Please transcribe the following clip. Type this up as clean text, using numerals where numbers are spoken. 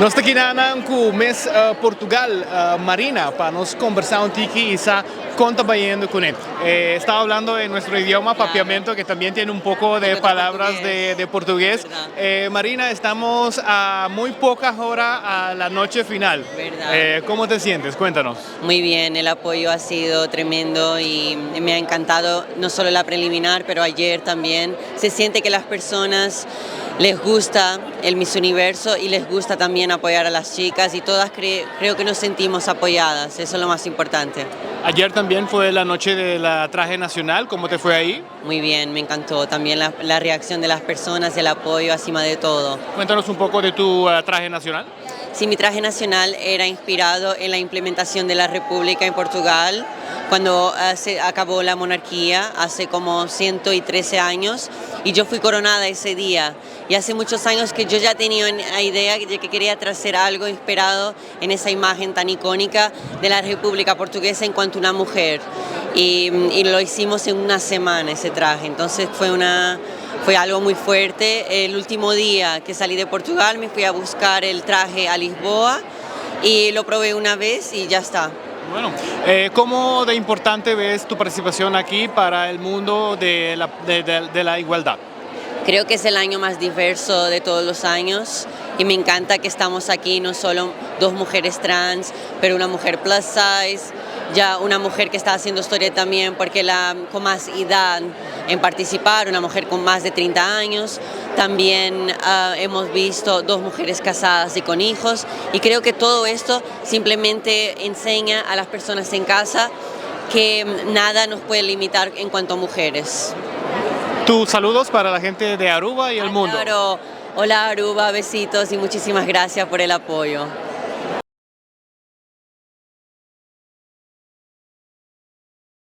Nós aqui com Miss Portugal, Marina, para nos conversar un tiki y sa conta bayendo con él. Estaba hablando en nuestro idioma, Claro. papiamento, que también tiene un poco de palabras de portugués. Verdad. Marina, estamos a muy pocas horas a la noche final. Verdad. ¿Cómo te sientes? Cuéntanos. Muy bien, el apoyo ha sido tremendo y me ha encantado no solo la preliminar, pero ayer también. Se siente que las personas les gusta el Miss Universo y les gusta también apoyar a las chicas y todas creo que nos sentimos apoyadas, eso es lo más importante. Ayer también fue la noche de la traje nacional, ¿cómo te fue ahí? Muy bien, me encantó también la reacción de las personas, el apoyo encima de todo. Cuéntanos un poco de tu traje nacional. Sí, mi traje nacional era inspirado en la implementación de la República en Portugal, cuando se acabó la monarquía, hace como 113 años, y yo fui coronada ese día. Y hace muchos años que yo ya tenía una idea de que quería traer algo inspirado en esa imagen tan icónica de la República Portuguesa en cuanto a una mujer. Y lo hicimos en una semana ese traje, entonces fue algo muy fuerte. El último día que salí de Portugal me fui a buscar el traje a Lisboa y lo probé una vez y ya está. Bueno, ¿cómo de importante ves tu participación aquí para el mundo de la igualdad? Creo que es el año más diverso de todos los años y me encanta que estamos aquí, no solo dos mujeres trans, pero una mujer plus size, ya una mujer que está haciendo historia también porque con más edad en participar, una mujer con más de 30 años. También hemos visto dos mujeres casadas y con hijos y creo que todo esto simplemente enseña a las personas en casa que nada nos puede limitar en cuanto a mujeres. Tus saludos para la gente de Aruba y el mundo. Claro. Hola Aruba, besitos y muchísimas gracias por el apoyo.